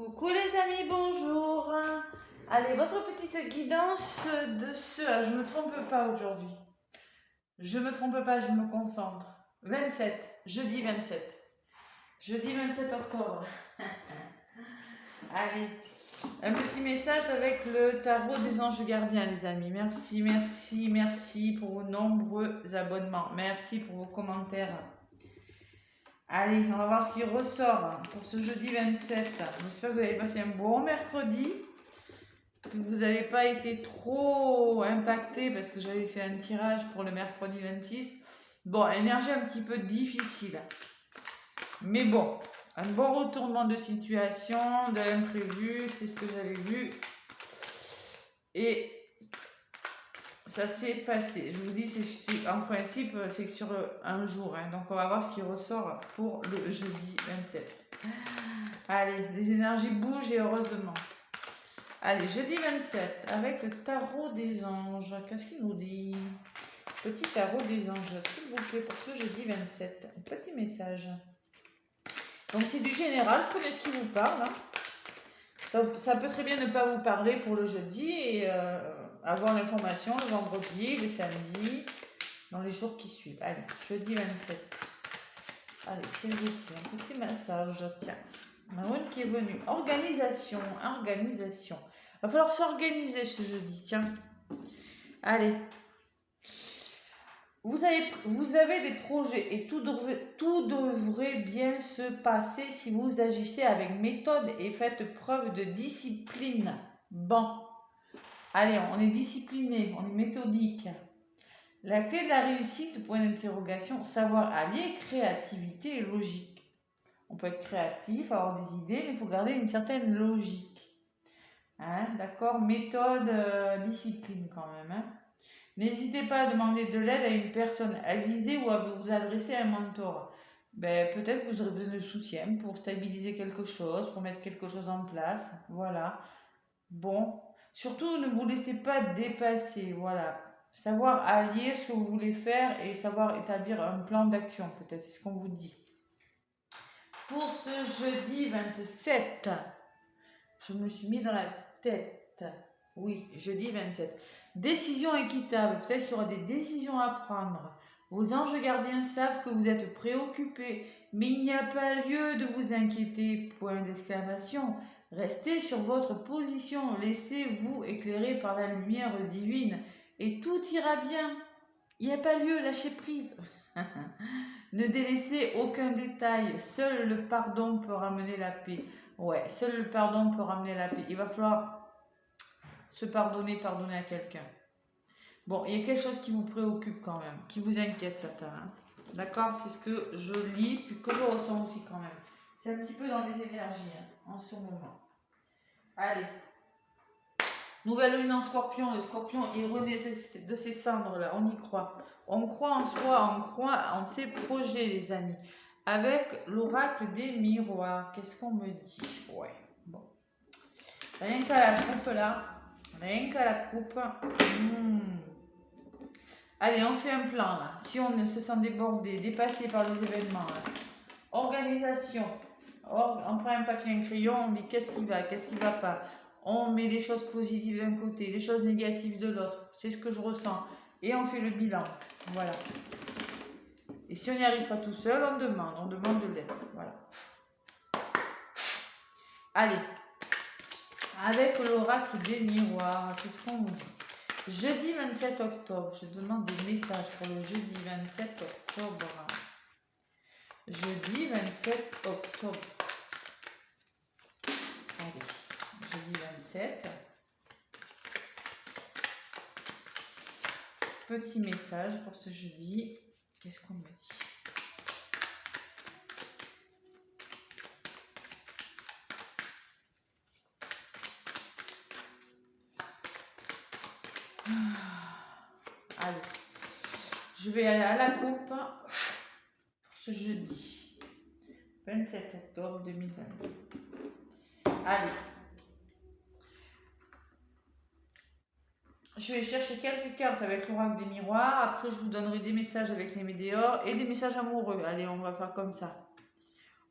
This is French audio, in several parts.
Coucou les amis, bonjour. Allez, votre petite guidance de ce... Je me trompe pas aujourd'hui. Je me trompe pas, je me concentre. 27, jeudi 27. Jeudi 27 octobre. Allez, un petit message avec le tarot des anges gardiens les amis. Merci, merci, merci pour vos nombreux abonnements. Merci pour vos commentaires. Allez, on va voir ce qui ressort pour ce jeudi 27. J'espère que vous avez passé un bon mercredi, que vous n'avez pas été trop impacté parce que j'avais fait un tirage pour le mercredi 26. Bon, énergie un petit peu difficile. Mais bon, un bon retournement de situation, de l'imprévu, c'est ce que j'avais vu. Et ça s'est passé. Je vous dis, en principe, c'est sur un jour. Donc, on va voir ce qui ressort pour le jeudi 27. Allez, les énergies bougent et heureusement. Allez, jeudi 27, avec le tarot des anges. Qu'est-ce qu'il nous dit? Petit tarot des anges, s'il vous plaît, pour ce jeudi 27. Un petit message. Donc, c'est du général, prenez ce qui vous parle. Ça peut très bien ne pas vous parler pour le jeudi et avoir l'information le vendredi, le samedi, dans les jours qui suivent. Allez, jeudi 27. Allez, c'est un petit message. Tiens, Maroon qui est venu. Organisation, organisation. Va falloir s'organiser ce jeudi, tiens. Allez. Vous avez des projets et tout devrait bien se passer si vous agissez avec méthode et faites preuve de discipline. Bon. Allez, on est discipliné, on est méthodique. La clé de la réussite, point d'interrogation, savoir allier créativité et logique. On peut être créatif, avoir des idées, mais il faut garder une certaine logique. Hein, d'accord? Méthode, discipline quand même. Hein. N'hésitez pas à demander de l'aide à une personne avisée ou à vous adresser à un mentor. Peut-être que vous aurez besoin de soutien pour stabiliser quelque chose, pour mettre quelque chose en place. Voilà. Bon. Surtout, ne vous laissez pas dépasser. Voilà. Savoir allier ce que vous voulez faire et savoir établir un plan d'action, peut-être, c'est ce qu'on vous dit. Pour ce jeudi 27, je me suis mis dans la tête. Oui, jeudi 27. Décision équitable. Peut-être qu'il y aura des décisions à prendre. Vos anges gardiens savent que vous êtes préoccupés, mais il n'y a pas lieu de vous inquiéter. Point d'exclamation. Restez sur votre position. Laissez-vous éclairer par la lumière divine et tout ira bien. Il n'y a pas lieu, lâchez prise. Ne délaissez aucun détail. Seul le pardon peut ramener la paix. Ouais, seul le pardon peut ramener la paix. Il va falloir se pardonner, pardonner à quelqu'un. Bon, il y a quelque chose qui vous préoccupe quand même, qui vous inquiète certains. Hein. D'accord? C'est ce que je lis, puis que je ressens aussi quand même. C'est un petit peu dans les énergies en ce moment. Allez. Nouvelle lune en scorpion. Le scorpion, il renaît de ses cendres là. On y croit. On croit en soi, on croit en ses projets, les amis. Avec l'oracle des miroirs. Qu'est-ce qu'on me dit? Ouais. Bon. Rien qu'à la coupe là. Rien qu'à la coupe. Allez, on fait un plan là. Si on se sent débordé, dépassé par les événements. Là. Organisation. On prend un papier et un crayon, on dit qu'est-ce qui va, qu'est-ce qui ne va pas. On met les choses positives d'un côté, les choses négatives de l'autre. C'est ce que je ressens. Et on fait le bilan. Voilà. Et si on n'y arrive pas tout seul, on demande de l'aide. Voilà. Allez. Avec l'oracle des miroirs, qu'est-ce qu'on vous dit? Jeudi 27 octobre, je demande des messages pour le jeudi 27 octobre. Jeudi 27 octobre. Allez, jeudi 27. Petit message pour ce jeudi. Qu'est-ce qu'on me dit? Allez, je vais aller à la coupe pour ce jeudi 27 octobre 2022. Allez, je vais chercher quelques cartes avec l'oracle des miroirs. Après, je vous donnerai des messages avec les météores et des messages amoureux. Allez, on va faire comme ça.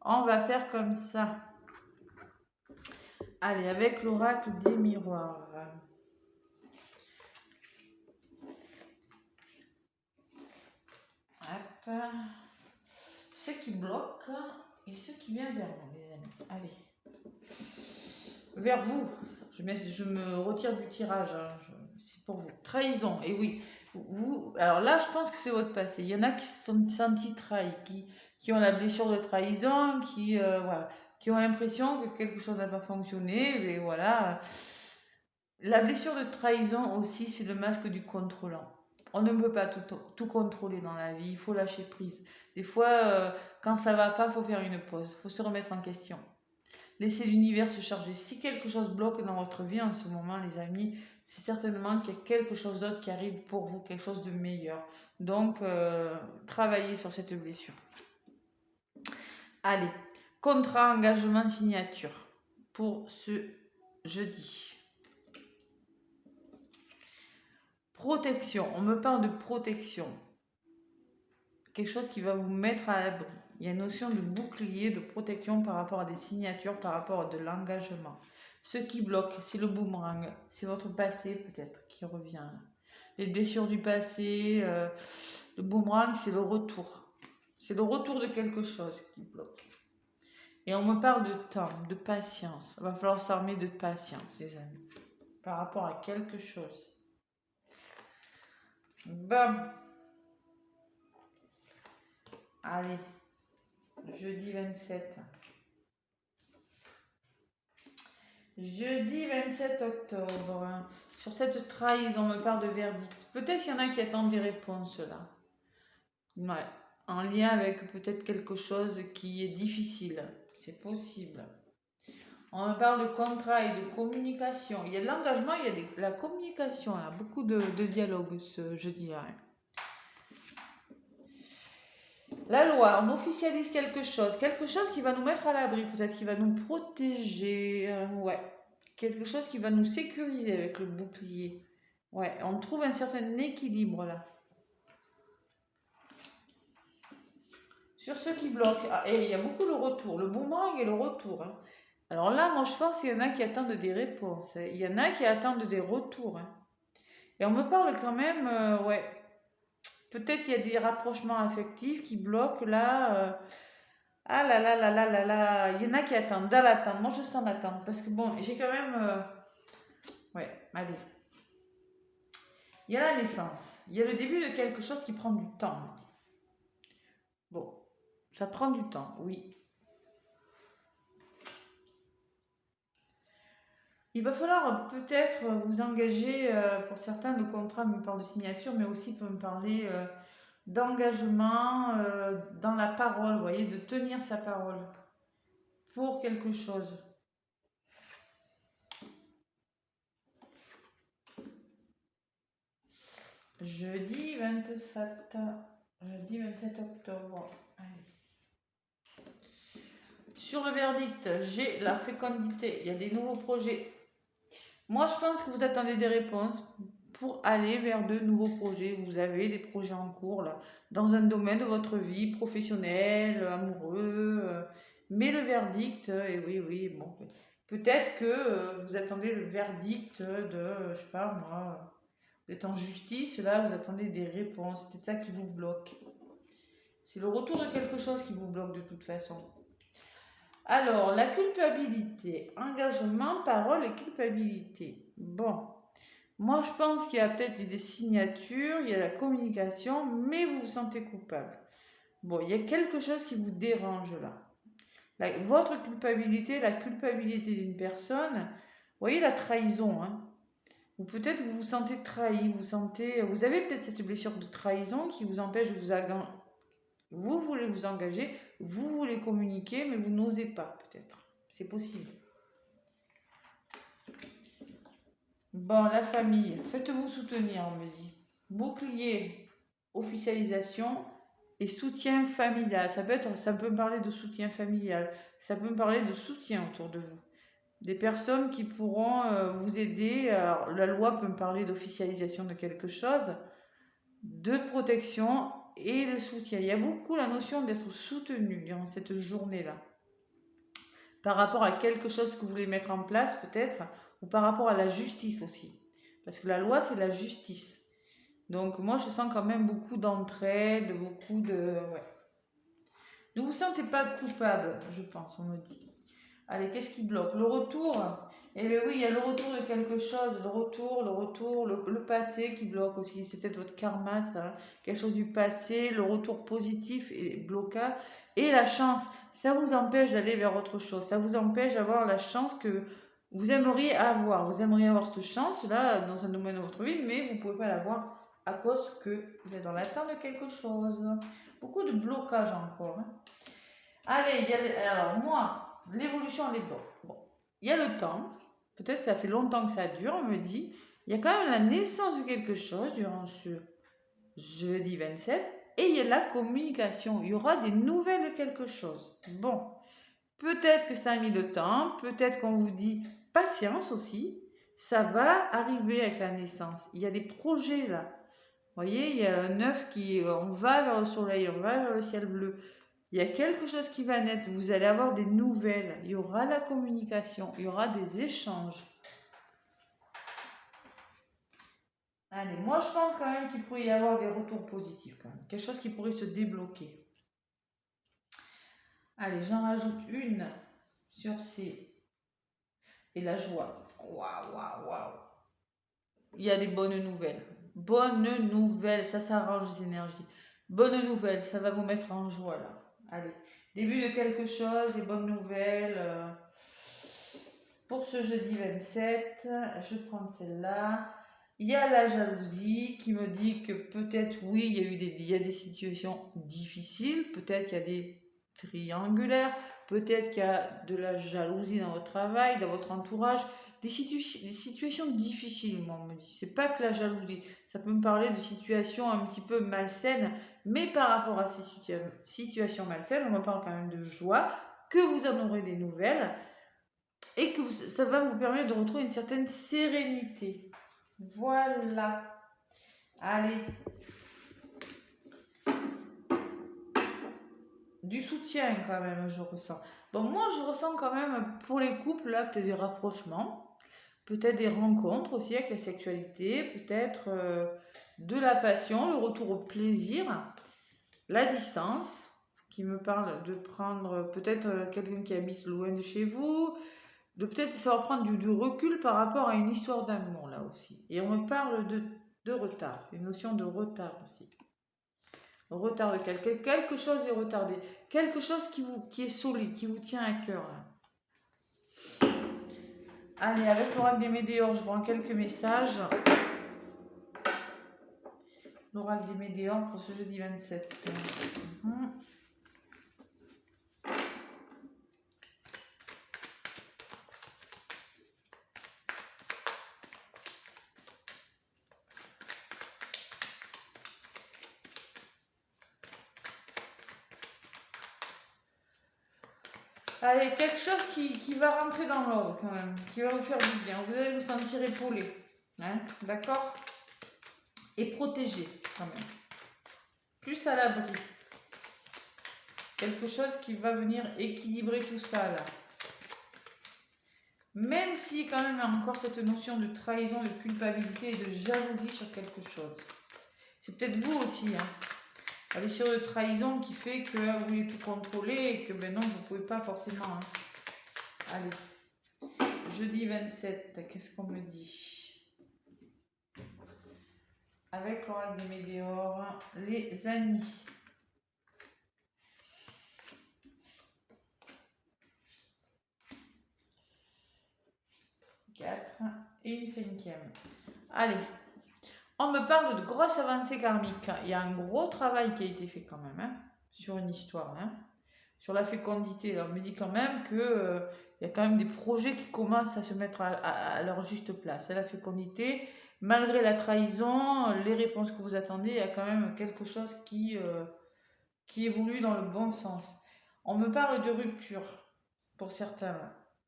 On va faire comme ça. Allez, avec l'oracle des miroirs. Hop. Ce qui bloque et ce qui vient vers nous, les amis. Allez. Vers vous. Je me retire du tirage. Hein. C'est pour vous. Trahison. Et oui. Vous, alors là, je pense que c'est votre passé. Il y en a qui se sont sentis trahis, qui ont la blessure de trahison, voilà, qui ont l'impression que quelque chose n'a pas fonctionné. Mais voilà. La blessure de trahison aussi, c'est le masque du contrôlant. On ne peut pas tout contrôler dans la vie, il faut lâcher prise. Des fois, quand ça va pas, il faut faire une pause, il faut se remettre en question. Laissez l'univers se charger. Si quelque chose bloque dans votre vie en ce moment, les amis, c'est certainement qu'il y a quelque chose d'autre qui arrive pour vous, quelque chose de meilleur. Donc, travaillez sur cette blessure. Allez, contrat, engagement, signature pour ce jeudi. Protection, on me parle de protection. Quelque chose qui va vous mettre à l'abri. Il y a une notion de bouclier, de protection par rapport à des signatures, par rapport à de l'engagement. Ce qui bloque, c'est le boomerang. C'est votre passé peut-être qui revient. Les blessures du passé, le boomerang, c'est le retour. C'est le retour de quelque chose qui bloque. Et on me parle de temps, de patience. Il va falloir s'armer de patience, les amis, par rapport à quelque chose. Bam. Allez, jeudi 27. Jeudi 27 octobre. Sur cette trahison, on me parle de verdict. Peut-être qu'il y en a qui attendent des réponses là. Ouais. En lien avec peut-être quelque chose qui est difficile. C'est possible. On me parle de contrat et de communication. Il y a de l'engagement, il y a de la communication là. Beaucoup de dialogue ce jeudi-là. La loi, on officialise quelque chose qui va nous mettre à l'abri, peut-être qui va nous protéger, ouais, quelque chose qui va nous sécuriser avec le bouclier. Ouais, on trouve un certain équilibre là. Sur ceux qui bloquent, ah, et il y a beaucoup le retour, le boomerang et le retour. Hein. Alors là, moi je pense qu'il y en a qui attendent des réponses, hein. Il y en a qui attendent des retours. Hein. Et on me parle quand même, ouais, peut-être il y a des rapprochements affectifs qui bloquent là. Ah là là là là là là, il y en a qui attendent, dans l'attente. Moi, je sens l'attente parce que bon, j'ai quand même. Ouais, allez. Il y a la naissance. Il y a le début de quelque chose qui prend du temps. Bon, ça prend du temps, oui. Il va falloir peut-être vous engager, pour certains, de contrats me parle de signature, mais aussi peut me parler d'engagement dans la parole, vous voyez, de tenir sa parole pour quelque chose. Jeudi 27 octobre. Allez. Sur le verdict, j'ai la fécondité. Il y a des nouveaux projets. Moi, je pense que vous attendez des réponses pour aller vers de nouveaux projets. Vous avez des projets en cours là, dans un domaine de votre vie professionnelle, amoureux. Mais le verdict, et oui, bon, peut-être que vous attendez le verdict de, je sais pas moi, vous êtes en justice, là, vous attendez des réponses. C'est peut-être ça qui vous bloque. C'est le retour de quelque chose qui vous bloque de toute façon. Alors, la culpabilité, engagement, parole et culpabilité. Bon, moi je pense qu'il y a peut-être des signatures, il y a la communication, mais vous vous sentez coupable. Bon, il y a quelque chose qui vous dérange là. Votre culpabilité, la culpabilité d'une personne, vous voyez la trahison, hein. Ou peut-être que vous vous sentez trahi, vous avez peut-être cette blessure de trahison qui vous empêche de vous voulez vous engager, vous voulez communiquer, mais vous n'osez pas, peut-être. C'est possible. Bon, la famille, faites-vous soutenir, on me dit. Bouclier, officialisation et soutien familial. Ça peut me parler de soutien familial. Ça peut me parler de soutien autour de vous. Des personnes qui pourront vous aider. Alors, la loi peut me parler d'officialisation de quelque chose, de protection et de soutien. Il y a beaucoup la notion d'être soutenu durant cette journée-là. par rapport à quelque chose que vous voulez mettre en place peut-être, ou par rapport à la justice aussi. Parce que la loi, c'est la justice. Donc moi, je sens quand même beaucoup d'entraide, beaucoup de... Ouais. Ne vous sentez pas coupable, je pense, on me dit. Allez, qu'est-ce qui bloque? Le retour. Eh bien oui, il y a le retour de quelque chose, le passé qui bloque aussi. C'est peut-être votre karma, ça. Quelque chose du passé, le retour positif et blocage. Et la chance, ça vous empêche d'aller vers autre chose. Ça vous empêche d'avoir la chance que vous aimeriez avoir. Vous aimeriez avoir cette chance-là dans un domaine de votre vie, mais vous ne pouvez pas l'avoir à cause que vous êtes dans l'attente de quelque chose. Beaucoup de blocage encore. Hein. Allez, alors moi, l'évolution, elle est bonne. Bon, il y a le temps, peut-être ça fait longtemps que ça dure, on me dit, il y a quand même la naissance de quelque chose durant ce jeudi 27, et il y a la communication, il y aura des nouvelles de quelque chose. Bon, peut-être que ça a mis le temps, peut-être qu'on vous dit patience aussi, ça va arriver avec la naissance. Il y a des projets là. Vous voyez, il y a un œuf qui, on va vers le soleil, on va vers le ciel bleu. Il y a quelque chose qui va naître, vous allez avoir des nouvelles, il y aura la communication, il y aura des échanges. Allez, moi je pense quand même qu'il pourrait y avoir des retours positifs quand même, quelque chose qui pourrait se débloquer. Allez, j'en rajoute une sur ces... Et la joie. Waouh, waouh, waouh. Il y a des bonnes nouvelles. Bonnes nouvelles, ça s'arrange les énergies. Bonnes nouvelles, ça va vous mettre en joie là. Allez, début de quelque chose, des bonnes nouvelles. Pour ce jeudi 27, je prends celle-là. Il y a la jalousie qui me dit que peut-être, oui, il y a des situations difficiles, peut-être qu'il y a des triangulaires, peut-être qu'il y a de la jalousie dans votre travail, dans votre entourage, des situations difficiles, moi, on me dit. C'est pas que la jalousie, ça peut me parler de situations un petit peu malsaines, mais par rapport à ces situations malsaines, on me parle quand même de joie, que vous en aurez des nouvelles et que ça va vous permettre de retrouver une certaine sérénité. Voilà. Allez. Du soutien quand même, je ressens. Bon, moi, je ressens quand même, pour les couples, là, peut-être des rapprochements, peut-être des rencontres aussi avec la sexualité, peut-être de la passion, le retour au plaisir, la distance, qui me parle de prendre peut-être quelqu'un qui habite loin de chez vous, de peut-être savoir prendre du recul par rapport à une histoire d'amour là aussi. Et on me parle de retard, une notion de retard aussi. Retard de quelque chose est retardé, quelque chose qui est solide, qui vous tient à cœur là. Allez, avec l'oracle des météores, je prends quelques messages. L'oracle des météores pour ce jeudi 27. Allez, quelque chose qui va rentrer dans l'ordre quand même, qui va vous faire du bien. Vous allez vous sentir épaulé. Hein, d'accord? Et protégé quand même. Plus à l'abri. Quelque chose qui va venir équilibrer tout ça là. Même si quand même il y a encore cette notion de trahison, de culpabilité et de jalousie sur quelque chose. C'est peut-être vous aussi, hein. La blessure de trahison qui fait que vous voulez tout contrôler et que ben non, vous ne pouvez pas forcément. Hein. Allez, jeudi 27, qu'est-ce qu'on me dit? Avec l'oracle des météores, les amis. 4 et une 5e. Allez, on me parle de grosses avancées karmiques. Il y a un gros travail qui a été fait quand même, hein, sur une histoire, hein, sur la fécondité. Alors, on me dit quand même que il y a quand même des projets qui commencent à se mettre à leur juste place. La fécondité, malgré la trahison, les réponses que vous attendez, il y a quand même quelque chose qui évolue dans le bon sens. On me parle de rupture pour certains.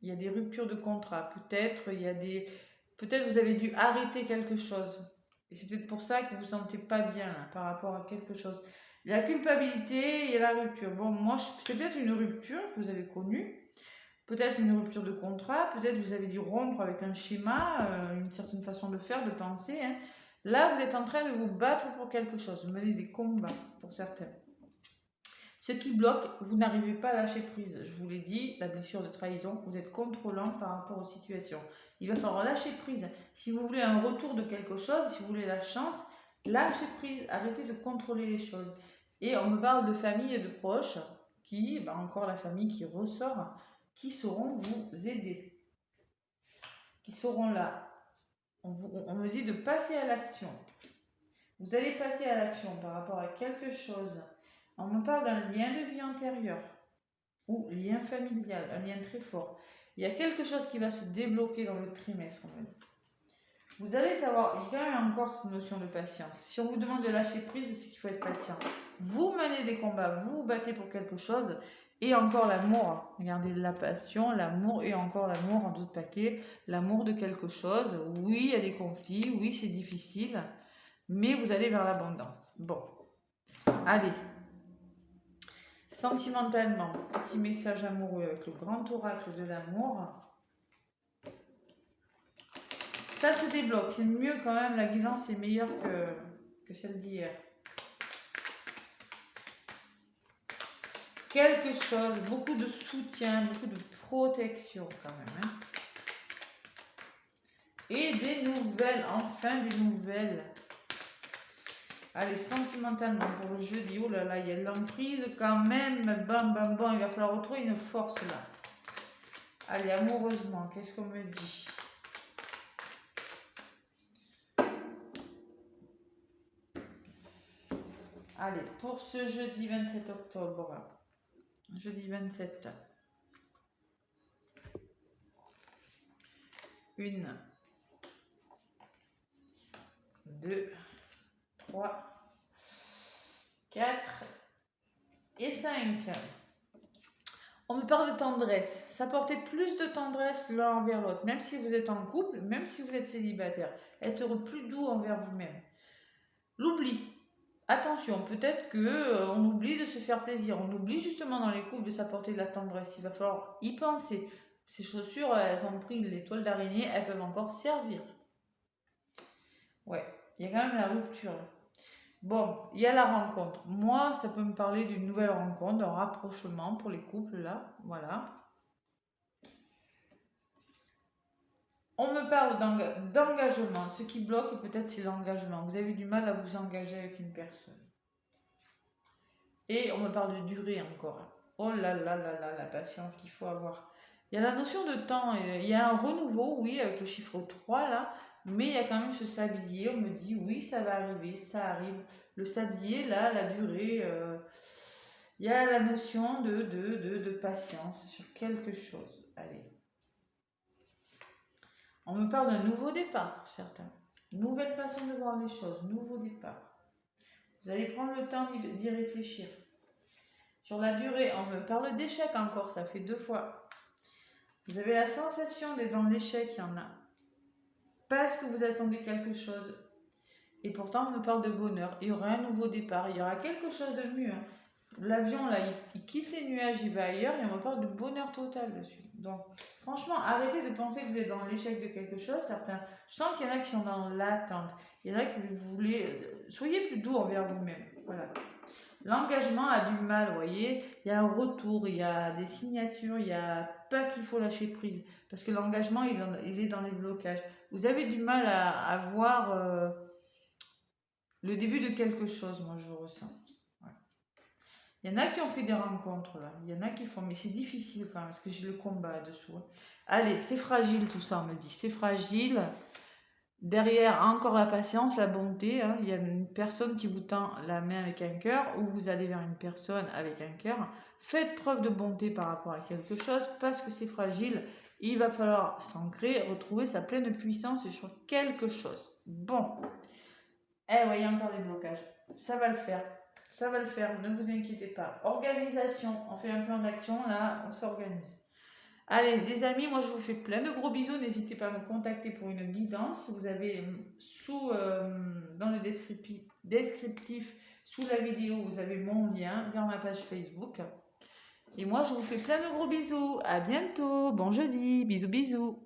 Il y a des ruptures de contrat. Peut-être vous avez dû arrêter quelque chose. Et c'est peut-être pour ça que vous ne vous sentez pas bien là, par rapport à quelque chose. Il y a la culpabilité, il y a la rupture. Bon, moi, c'est peut-être une rupture que vous avez connue. Peut-être une rupture de contrat, peut-être vous avez dû rompre avec un schéma, une certaine façon de faire, de penser. Hein. Là, vous êtes en train de vous battre pour quelque chose, mener des combats pour certains. Ce qui bloque, vous n'arrivez pas à lâcher prise. Je vous l'ai dit, la blessure de trahison, vous êtes contrôlant par rapport aux situations. Il va falloir lâcher prise. Si vous voulez un retour de quelque chose, si vous voulez la chance, lâchez prise, arrêtez de contrôler les choses. Et on me parle de famille et de proches qui, encore la famille qui ressort, qui sauront vous aider, qui seront là. On me dit de passer à l'action. Vous allez passer à l'action par rapport à quelque chose. On me parle d'un lien de vie antérieur ou lien familial, un lien très fort. Il y a quelque chose qui va se débloquer dans le trimestre, on me dit. Vous allez savoir, il y a quand même encore cette notion de patience. Si on vous demande de lâcher prise, c'est qu'il faut être patient. Vous menez des combats, vous vous battez pour quelque chose. Et encore l'amour. Regardez la passion, l'amour et encore l'amour en d'autres paquets. L'amour de quelque chose. Oui, il y a des conflits. Oui, c'est difficile. Mais vous allez vers l'abondance. Bon. Allez. Sentimentalement, petit message amoureux avec le grand oracle de l'amour. Ça se débloque. C'est mieux quand même. La guidance est meilleure que celle d'hier. Quelque chose, beaucoup de soutien, beaucoup de protection quand même. Hein. Et des nouvelles, enfin des nouvelles. Allez, sentimentalement pour le jeudi, oh là là, il y a de l'emprise quand même. Bam, bam, bam, il va falloir retrouver une force là. Allez, amoureusement, qu'est-ce qu'on me dit? Allez, pour ce jeudi 27 octobre, jeudi 27, 1, 2, 3, 4 et 5. On me parle de tendresse. S'apporter plus de tendresse l'un envers l'autre, même si vous êtes en couple, même si vous êtes célibataire. Être plus doux envers vous-même. L'oubli. Attention, peut-être qu'on oublie de se faire plaisir. On oublie justement dans les couples de s'apporter de la tendresse. Il va falloir y penser. Ces chaussures, elles ont pris les toiles d'araignée, elles peuvent encore servir. Ouais, il y a quand même la rupture. Bon, il y a la rencontre. Moi, ça peut me parler d'une nouvelle rencontre, d'un rapprochement pour les couples, là. Voilà. On me parle d'engagement. Ce qui bloque, peut-être, c'est l'engagement. Vous avez du mal à vous engager avec une personne. Et on me parle de durée encore. Oh là là là là, la patience qu'il faut avoir. Il y a la notion de temps. Il y a un renouveau, oui, avec le chiffre 3, là. Mais il y a quand même ce sablier. On me dit, oui, ça va arriver, ça arrive. Le sablier, là, la durée... il y a la notion de patience sur quelque chose. Allez. On me parle d'un nouveau départ pour certains. Nouvelle façon de voir les choses, nouveau départ. Vous allez prendre le temps d'y réfléchir. Sur la durée, on me parle d'échec encore, ça fait 2 fois. Vous avez la sensation d'être dans l'échec, il y en a. Parce que vous attendez quelque chose. Et pourtant, on me parle de bonheur. Il y aura un nouveau départ, il y aura quelque chose de mieux. Hein. L'avion, là, il quitte les nuages, il va ailleurs et on me parle de bonheur total dessus. Donc, franchement, arrêtez de penser que vous êtes dans l'échec de quelque chose. Certains, je sens qu'il y en a qui sont dans l'attente. Il y en a qui vous voulez... soyez plus doux envers vous-même. Voilà. L'engagement a du mal, vous voyez. Il y a un retour, il y a des signatures, il y a... Parce qu'il faut lâcher prise. Parce que l'engagement, il est dans les blocages. Vous avez du mal à voir le début de quelque chose, moi, je ressens. Il y en a qui ont fait des rencontres là, il y en a qui font, mais c'est difficile quand même, parce que j'ai le combat dessous. Allez, c'est fragile tout ça, on me dit, c'est fragile. Derrière, encore la patience, la bonté. Hein. Il y a une personne qui vous tend la main avec un cœur, ou vous allez vers une personne avec un cœur. Faites preuve de bonté par rapport à quelque chose, parce que c'est fragile. Il va falloir s'ancrer, retrouver sa pleine puissance sur quelque chose. Bon. Eh oui, il y a encore des blocages. Ça va le faire. Ça va le faire, ne vous inquiétez pas. Organisation, on fait un plan d'action, là, on s'organise. Allez, les amis, moi je vous fais plein de gros bisous. N'hésitez pas à me contacter pour une guidance. Vous avez dans le descriptif, sous la vidéo, vous avez mon lien vers ma page Facebook. Et moi, je vous fais plein de gros bisous. À bientôt. Bon jeudi. Bisous, bisous.